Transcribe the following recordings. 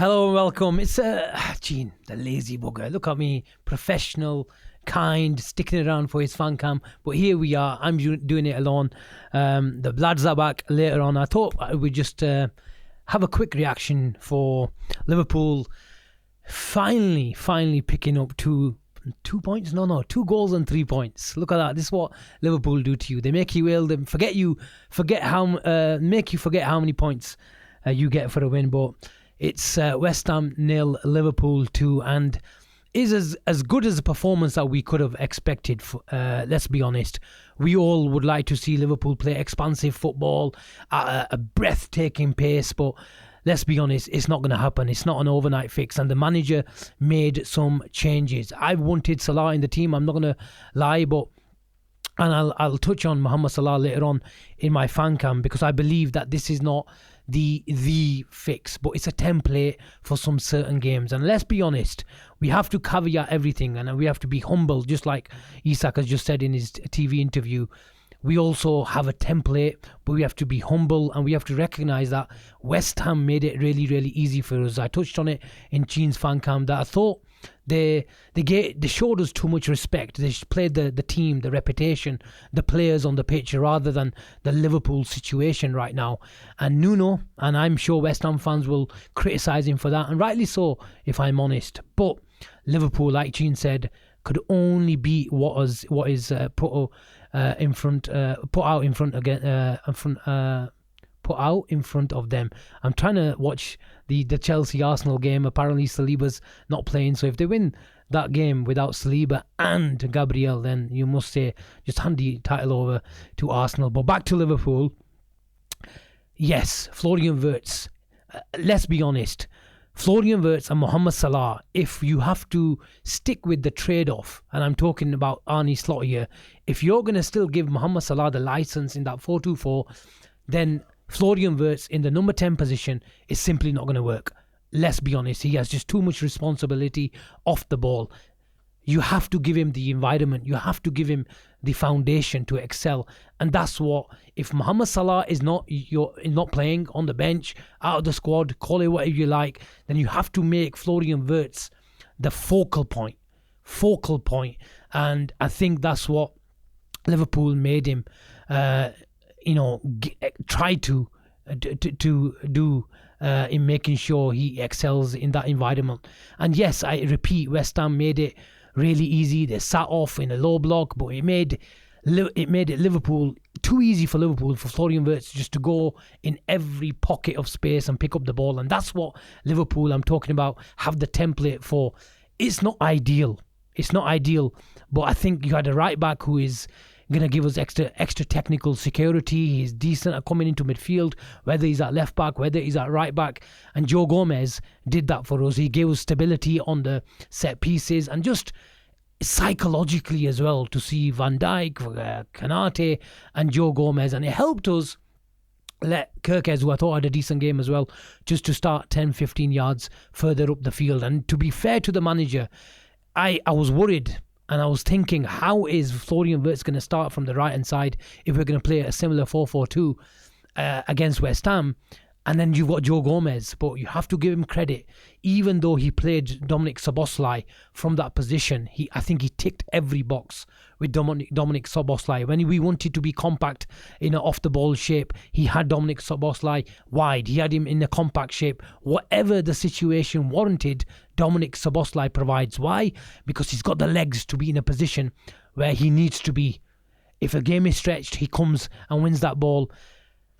Hello and welcome. It's Gene, the lazy bugger. Look at me, professional, kind, sticking around for his fan cam. But here we are. I'm doing it alone. The lads are back later on. I thought we'd just have a quick reaction for Liverpool finally picking up two points. No, 2 goals and 3 points. Look at that. This is what Liverpool do to you. They make you ill. They make you forget how many points you get for a win. But it's West Ham 0, Liverpool 2, and is as good as a performance that we could have expected. Let's be honest. We all would like to see Liverpool play expansive football at a breathtaking pace, but let's be honest, it's not going to happen. It's not an overnight fix, and the manager made some changes. I wanted Salah in the team, I'm not going to lie, and I'll touch on Mohamed Salah later on in my fan cam, because I believe that this is not the fix, but it's a template for some certain games. And let's be honest, we have to caveat everything, and we have to be humble, just like Isak has just said in his TV interview. We also have a template, but we have to be humble, and we have to recognise that West Ham made it really easy for us. I touched on it in Gene's fan cam that I thought they showed us too much respect. They played the team, the reputation, the players on the pitch, rather than the Liverpool situation right now. And Nuno, and I'm sure West Ham fans will criticise him for that, and rightly so, if I'm honest. But Liverpool, like Gene said, could only beat what is put out in front of them. I'm trying to watch the Chelsea Arsenal game. Apparently Saliba's not playing, so if they win that game without Saliba and Gabriel, then you must say just hand the title over to Arsenal. But back to Liverpool. Yes, Florian Wirtz. Let's be honest. Florian Wirtz and Mohamed Salah, if you have to stick with the trade-off, and I'm talking about Arne Slot here, if you're going to still give Mohamed Salah the license in that 4-2-4, then Florian Wirtz in the number 10 position is simply not going to work. Let's be honest, he has just too much responsibility off the ball. You have to give him the environment, you have to give him the foundation to excel, and that's what, if Mohamed Salah is not playing, on the bench, out of the squad, call it whatever you like, then you have to make Florian Wirtz the focal point, and I think that's what Liverpool made him try to do in making sure he excels in that environment. And yes, I repeat, West Ham made it really easy. They sat off in a low block, but it made it Liverpool too easy for Florian Wirtz just to go in every pocket of space and pick up the ball. And that's what Liverpool, I'm talking about, have the template for. It's not ideal, but I think you had a right back who is going to give us extra technical security. He's decent at coming into midfield, whether he's at left back, whether he's at right back. And Joe Gomez did that for us. He gave us stability on the set pieces, and just psychologically as well, to see Van Dijk, Kanate and Joe Gomez. And it helped us let Kirkes, who I thought had a decent game as well, just to start 10-15 yards further up the field. And to be fair to the manager, I was worried. And I was thinking, how is Florian Wirtz going to start from the right-hand side if we're going to play a similar 4-4-2 against West Ham? And then you've got Joe Gomez, but you have to give him credit. Even though he played Dominic Szoboszlai from that position, I think he ticked every box with Dominic Szoboszlai. When we wanted to be compact in an off-the-ball shape, he had Dominic Szoboszlai wide. He had him in a compact shape. Whatever the situation warranted, Dominic Szoboszlai provides. Why? Because he's got the legs to be in a position where he needs to be. If a game is stretched, he comes and wins that ball.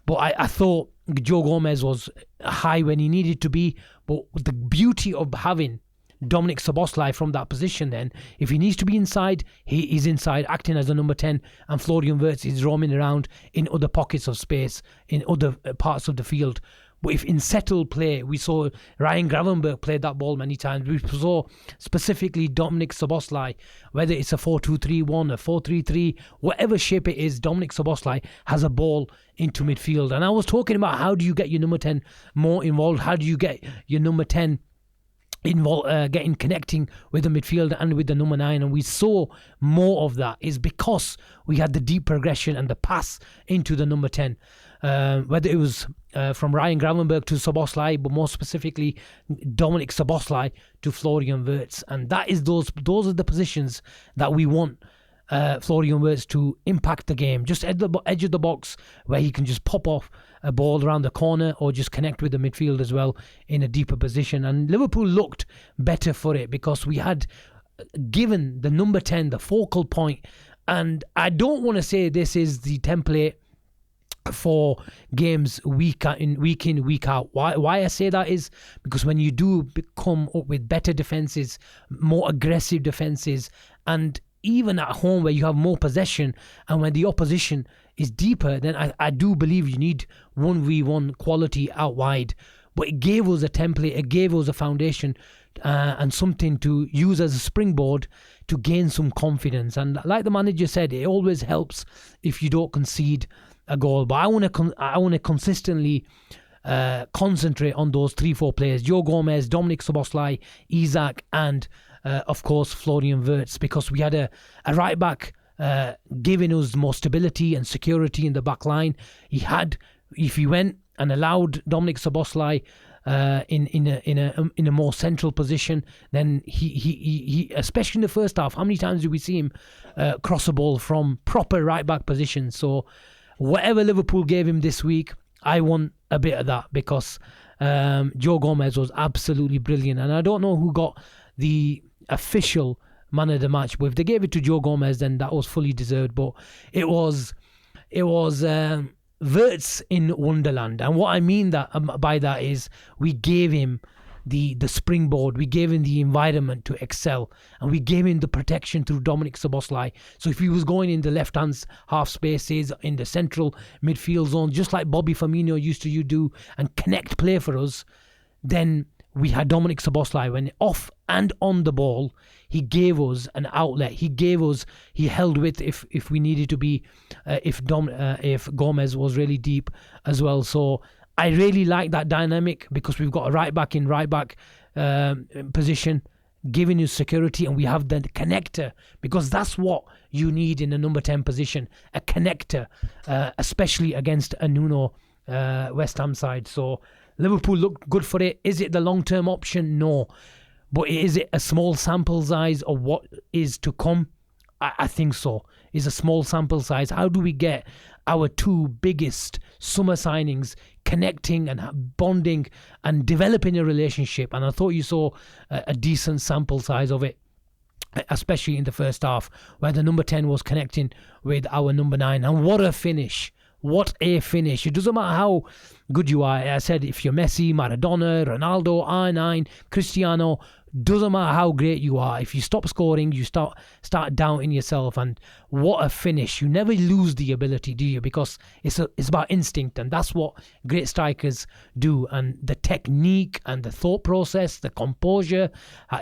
But I thought Joe Gomez was high when he needed to be. But the beauty of having Dominic Szoboszlai from that position, then, if he needs to be inside, he is inside, acting as a number 10, and Florian Wirtz is roaming around in other pockets of space, in other parts of the field. But if in settled play, we saw Ryan Gravenberch played that ball many times. We saw specifically Dominic Szoboszlai, whether it's a 4-2-3-1, a 4-3-3, whatever shape it is, Dominic Szoboszlai has a ball into midfield. And I was talking about, how do you get your number 10 more involved? How do you get your number 10 connecting with the midfielder and with the number 9? And we saw more of that is because we had the deep progression and the pass into the number 10. whether it was from Ryan Gravenberch to Szoboszlai, but more specifically Dominic Szoboszlai to Florian Wirtz. And that is those are the positions that we want Florian Wirtz to impact the game, just at the edge of the box where he can just pop off a ball around the corner or just connect with the midfield as well in a deeper position. And Liverpool looked better for it because we had given the number 10 the focal point. And I don't want to say this is the template for games week in, week out. Why I say that is because when you do come up with better defenses, more aggressive defenses, and even at home where you have more possession and when the opposition is deeper, then I do believe you need 1v1 quality out wide. But it gave us a template, it gave us a foundation and something to use as a springboard to gain some confidence. And like the manager said, it always helps if you don't concede a goal. But I want to consistently concentrate on those 3-4 players: Joe Gomez, Dominic Szoboszlai, Isak, and of course Florian Wirtz, because we had a right back giving us more stability and security in the back line. If he went and allowed Dominic Szoboszlai in a more central position, then he especially in the first half, how many times did we see him cross a ball from proper right back position? So whatever Liverpool gave him this week, I want a bit of that, because Joe Gomez was absolutely brilliant. And I don't know who got the official man of the match, but if they gave it to Joe Gomez, then that was fully deserved. But it was Wirtz in Wonderland. And what I mean by that is we gave him the springboard, we gave him the environment to excel, and we gave him the protection through Dominic Szoboszlai. So if he was going in the left hand half spaces, in the central midfield zone, just like Bobby Firmino used to do, and connect play for us, then we had Dominic Szoboszlai when off and on the ball. He gave us an outlet. He held with if we needed to be, if Gomez was really deep as well. So I really like that dynamic, because we've got a right back in right back position, giving you security, and we have the connector, because that's what you need in the number 10 position, a connector, especially against a Nuno West Ham side. So Liverpool looked good for it. Is it the long-term option? No. But is it a small sample size of what is to come? I think so. It's a small sample size. How do we get our two biggest summer signings connecting and bonding and developing a relationship? And I thought you saw a decent sample size of it, especially in the first half, where the number 10 was connecting with our number 9. And what a finish. What a finish. It doesn't matter how good you are. I said, if you're Messi, Maradona, Ronaldo, R9, Cristiano, doesn't matter how great you are. If you stop scoring, you start doubting yourself. And what a finish. You never lose the ability, do you? Because it's about instinct, and that's what great strikers do. And the technique and the thought process, the composure,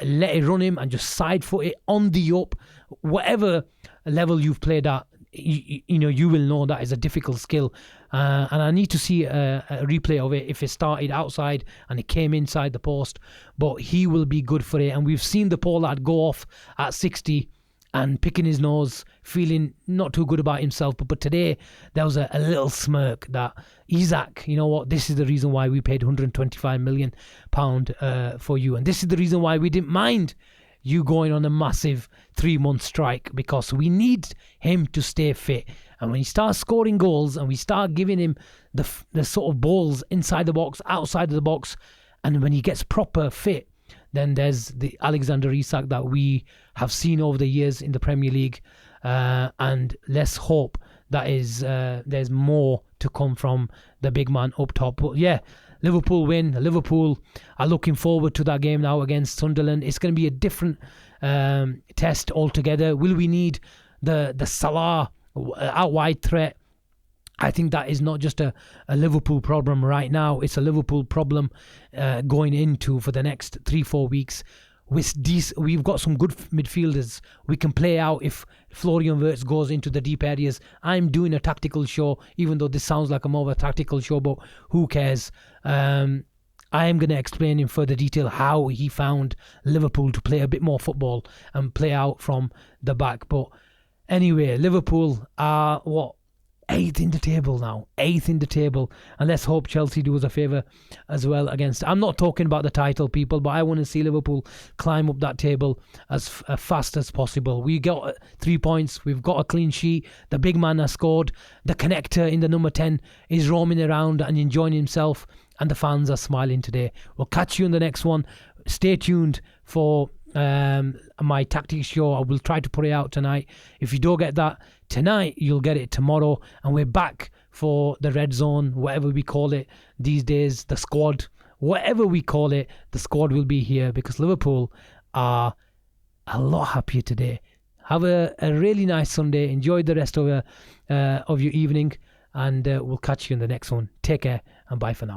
let it run him and just side foot it on the up. Whatever level you've played at, you will know that is a difficult skill, and I need to see a replay of it if it started outside and it came inside the post. But he will be good for it, and we've seen the Pollard go off at 60 and picking his nose, feeling not too good about himself. But today there was a little smirk that Isak, you know what, this is the reason why we paid £125 million for you, and this is the reason why we didn't mind you going on a massive 3-month strike, because we need him to stay fit. And when he starts scoring goals and we start giving him the sort of balls inside the box, outside of the box, and when he gets proper fit, then there's the Alexander Isak that we have seen over the years in the Premier League, and let's hope that there's more to come from the big man up top. But yeah, Liverpool win. Liverpool are looking forward to that game now against Sunderland. It's going to be a different test altogether. Will we need the Salah out wide threat? I think that is not just a Liverpool problem right now. It's a Liverpool problem going into for the next 3-4 weeks. We've got some good midfielders. We can play out if Florian Wirtz goes into the deep areas. I'm doing a tactical show, even though this sounds like a more of a tactical show, but who cares? I am going to explain in further detail how he found Liverpool to play a bit more football and play out from the back. But anyway, Liverpool are 8th in the table now. 8th in the table. And let's hope Chelsea do us a favour as well against... I'm not talking about the title, people, but I want to see Liverpool climb up that table as fast as possible. We got 3 points. We've got a clean sheet. The big man has scored. The connector in the number 10 is roaming around and enjoying himself. And the fans are smiling today. We'll catch you in the next one. Stay tuned for my tactics show. I will try to put it out tonight. If you don't get that tonight, you'll get it tomorrow, and we're back for the red zone, whatever we call it these days, the squad, whatever we call it, the squad will be here because Liverpool are a lot happier today. Have a really nice Sunday. Enjoy the rest of your evening, and we'll catch you in the next one. Take care and bye for now.